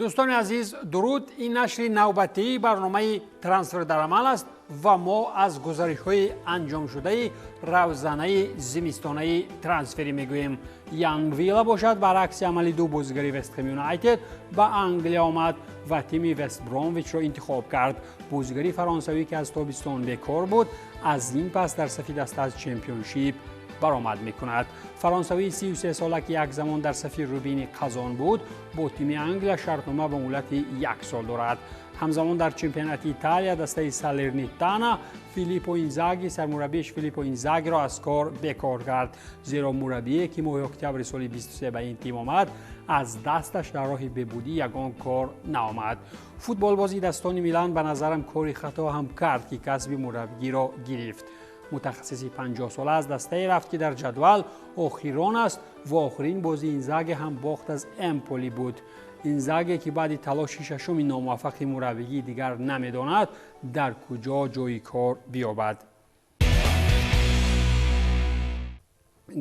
دوستان عزیز درود. این نشر نوبتی برنامه ترانسفر در عمل است و ما از گزارش‌های انجام شده روزانه زمستانه ترانسفری میگوییم. یان ویلا باشد برعکس عمل دو بازیگر وست هم یونایتد به انگلیس آمد و تیم وست برامویچ را انتخاب کرد. بازیگر فرانسوی که از تابستان بیکار بود از این پس در صف دست از چمپیونشیپ برآمد میکند. فرانسوی 33 ساله که یک زمان در صف روبین قزان بود با تیم انگلیس شرطنامه به مدت 1 سال دارد. همزمان در چمپیونات ایتالیا دسته سالرنیتانا فیلیپو اینزاگی سرمربیش فیلیپو اینزاگی را از کار بیکار کرد، زیرا مربی که ماه اکتبر سال 23 به این تیم آمد از دستش در راه بهبودی یگان کار نآمد. فوتبال بازی دستان میلان به نظرم کاری خطا هم کرد که کسب مربی را گرفت. متخصصی 50 ساله از دسته رفت که در جدول آخرین است و آخرین بازی اینزاگی هم باخت از امپولی بود. اینزاگی که بعد تلاش ششم ناموفق مربی دیگر نمیداند در کجا جای کار بیابد.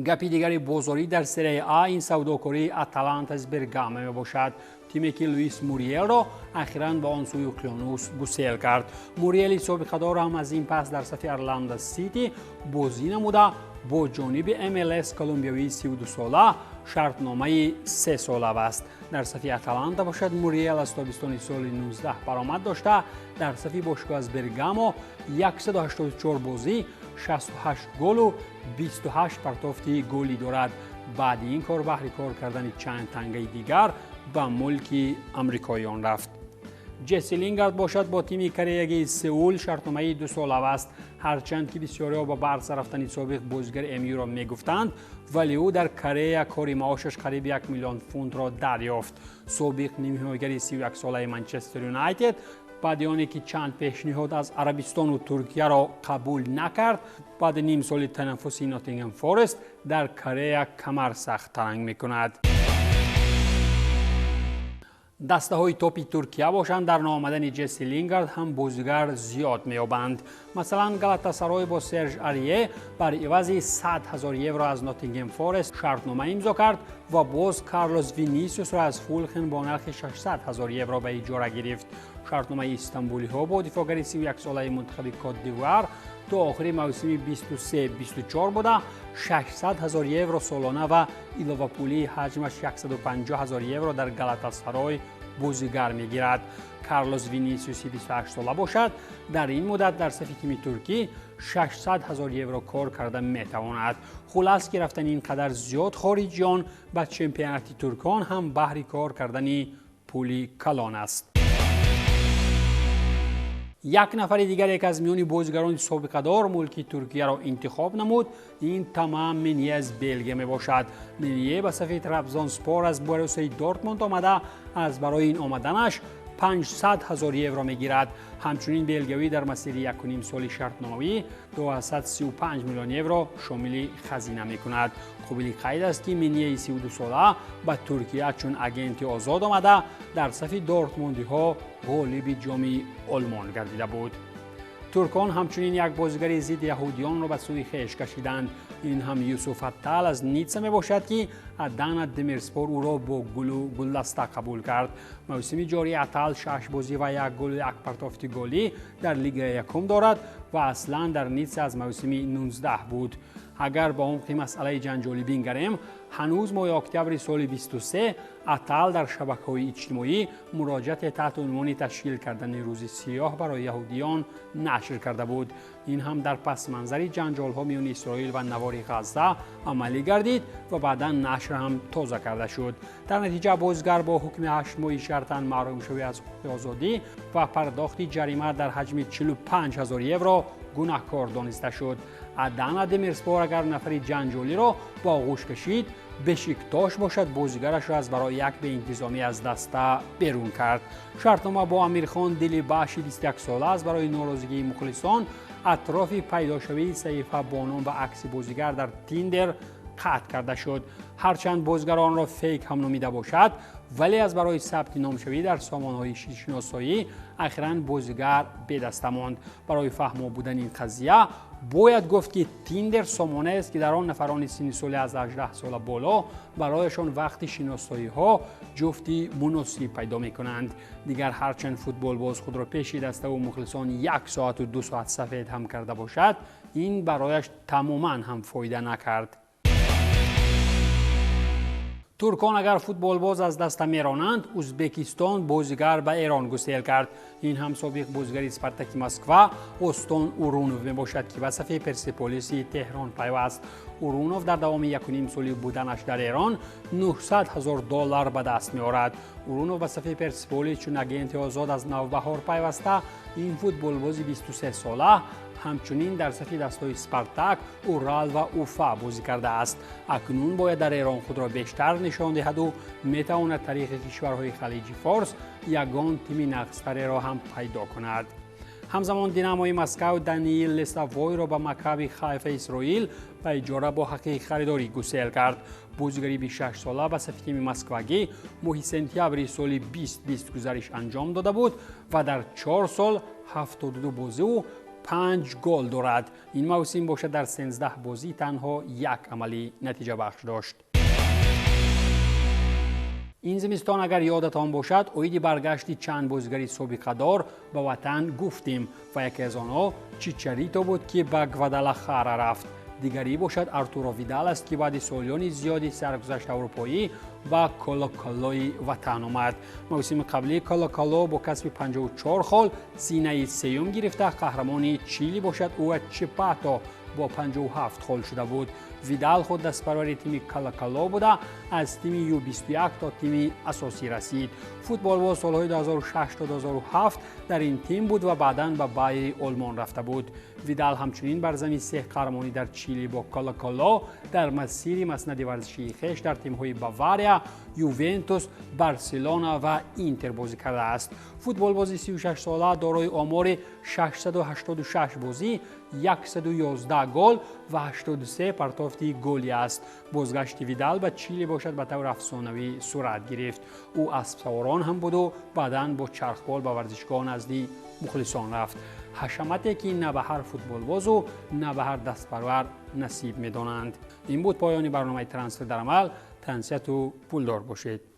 گپی دیگری بازاری در سری آ این سوداکاری اتلانتا از برگامو می باشد. تیمی که لوئیس موریل را اخیراً به آن سوی اقیانوس گسیل کرد. موریل سابقه دار هم از این پس در صف ارلندا سیتی بازی نموده با جانب MLS کلمبیایی 32 ساله شرطنامه 3 ساله است. در صف اتلانتا باشد موریل از تابستان سال 19 برآمد داشته در صف باشگاه از برگامو 184 بازی 68 گل و 28 پرتافت گلی دارد. بعد این کار بهر کار کردن چند تنگه دیگر به ملک امریکاییان رفت. جسی لینگارد باشد با تیم کره سئول شرطنامه 2 ساله است. هرچند که بسیاری با بارسا رفتن سابق بازیگر امیو را میگفتند ولی او در کره کاری معاشش قریب 1 میلیون پوند را دریافت. سابق نیمه‌نهایی 31 ساله منچستر یونایتد بعد آنی که چند پیشنهاد از عربستان و ترکیه را قبول نکرد بعد نیم سال تنفسی ناتینگهام فارست در کره کمر سخت ترنگ میکند. دسته های توپی ترکیه باشند در نامدن جسی لینگارد هم بازیگر زیاد میابند. مثلا گالاتاسرای با سرژ آریه بر عوض 100,000 یورو از ناتینگهام فارست شرطنامه امضا کرد و باز کارلوس وینیسیوس را از فولخن با نرخ 600,000 یورو به اجاره گرفت. شرطنامه استانبولی ها با دفاعگر 31 ساله منتخب کات دیوار تا آخر موسم 23-24 بوده 600,000 یورو سالانه و علاوه پولی حجمش 150,000 یورو در گالاتاسرای بازیگر میگیرد. کارلوس وینیسیوس 28 ساله باشد در این مدت در صف تیم ترکی 600,000 یورو کار کرده میتواند. خلاص که رفتن اینقدر زیاد خارجیان به چمپیونات ترکان هم بهر کار کردن پولی کلان است. یک نفر دیگر یک از میان بازیگران سابقه دار ملک ترکیه را انتخاب نمود. این تمام منیه از بلژیم می باشد. منیه به صف ترابزونسپور از بوروسیا دورتموند آمده از برای این آمدنش 500,000 یورو میگیرد. همچنین بلگیایی در مسیر 1.5 سال شرطنامه‌ای 235 میلیون یورو شامل خزینه میکند. قابل قید است که منیه 32 ساله به ترکیه چون اگنت آزاد آمده در صف دورتموندی ها غالب جام آلمان گردیده بود. ترکان همچنین یک بازیگر ضد یهودیان را به سوی خویش کشیدند. این هم یوسف اتال از نیتسا می باشد که ادانا دمیرسپور او را با گلدسته قبول کرد. موسم جاری اتال 6 بازی و 1 گل و 1 پرتافت گلی در لیگ یکم دارد و اصلا در نیتسا از موسم 19 بود. اگر با عمق مسئله جنجالی بنگریم هنوز ماه اکتبر سال 23 اتال در شبکه‌های اجتماعی مراجعت تحت عنوان تشکیل کردن روز سیاه برای یهودیان نشر کرده بود. این هم در پس منظر جنجال‌ها میان اسرائیل و نوار غزه عملی گردید و بعدا نشر هم تازه کرده شد. در نتیجه بازیگر با حکم 8 ماهی شرطاً محروم شوی از حقوق آزادی و پرداخت جریمه در حجم 45,000 یورو گناهکار دانسته شد. ادانا دمیرسپور اگر نفر جنجالی را با آغوش کشید بشیکتاش باشد بازیگرش را از برای یک به انتظامی از دسته بیرون کرد. شرطنامه با امیرخان دلیباشی 21 ساله است برای ناراضگی مخلصان اطراف پیداشوی صحیفه با نام و عکس بازیگر در تیندر قطع کرده شد. هرچند بازیگر آن را فیک هم نامیده باشد ولی از برای ثبت نامشوی در سامانه‌های شناسایی اخیراً بازیگر به دست ماند. برای فهم بودن این قضیه باید گفت که تیندر سامانه است که در آن نفران سنی سالی از 18 سال بالا برایشان وقت شناسایی ها جفتی مناسب پیدا می کنند. دیگر هرچند فوتبال باز خود را پیش دسته و مخلصان 1 ساعت و 2 ساعت سفید هم کرده باشد، این برایش تماما هم فایده نکرد. ترکان اگر فوتبال باز از دست میرانند، ازبکستان بازیگر به ایران گسیل کرد. این هم سابق بازیگر اسپارتاک مسکو استون اورونوف می باشد که به صفحه پرسپولیس تهران پیوست. اورونوف در دوام 1.5 سالی بودنش در ایران $900,000 به دست می آورد. اورونوف به صفحه پرسپولیس چون اگنت آزاد از نوبهار پیوسته. این فوتبال بازی 23 ساله همچنین در صفحه دستای اسپارتاک، اورال و اوفا بازی کرده است. اکنون باید در ایران خود را بیشتر نشان دهد و میتواند طریق کشورهای خلیج فارس یگان تیم نقص‌تری را هم پیدا کند. همزمان دیناموی مسکو دانیل لستاووی را به مکابی حیفا اسرائیل به اجاره با حق خریداری گسیل کرد. بازیگری 26 ساله به صفحه تیم مسکوگی ماه سپتامبر سال 2020 گزارش انجام داده بود و در 4 سال 72 بازی و 5 گل دارد. این موسم باشد در 13 بازی تنها 1 عملی نتیجه بخش داشت. این زمستان اگر یادتان باشد اوید برگشتی چند بازیگری سابقه دار به وطن گفتیم و یکی از آنها چیچاریتو بود که به گوادالاخارا رفت. دیگری باشد آرتورو ویدال است که بعد سالیان زیادی سرگذشت اروپایی با کولوکالوی وطن آمد. موسم قبلی کولوکالو با کسب 54 گل سینه سیوم گرفته قهرمان چیلی باشد. او چپاتو با 57 گل شده بود. ویدال خود دستپرور تیم کولوکالو بوده، از تیم U21 تا تیم اساسی رسید. فوتبال با سالهای 2006 تا 2007 در این تیم بود و بعداً به بایر آلمان رفته بود. ویدال همچنین بر زمین 3 قهرمانی در چیلی با کولوکالو در مسیر مسند ورزشی خویش در تیم‌های باواریا، یوونتوس، بارسلونا و اینتر بازی کرده است. فوتبال بازی 36 ساله دارای آمار 686 بازی، 111 گل و 83 پرتافت گلی است. بازگشت ویدال به چیلی باشد به طور افسانه‌ای صورت گرفت. او اسب سواران هم بود و بعداً با چرخبال به ورزشگاه نزدی مخلصان رفت. حشمتی که نه به هر فوتبال باز و نه به هر دستپرور نصیب می‌دانند. این بود پایان برنامه ترانسفر در عمل. تنسیت و پولدار باشید.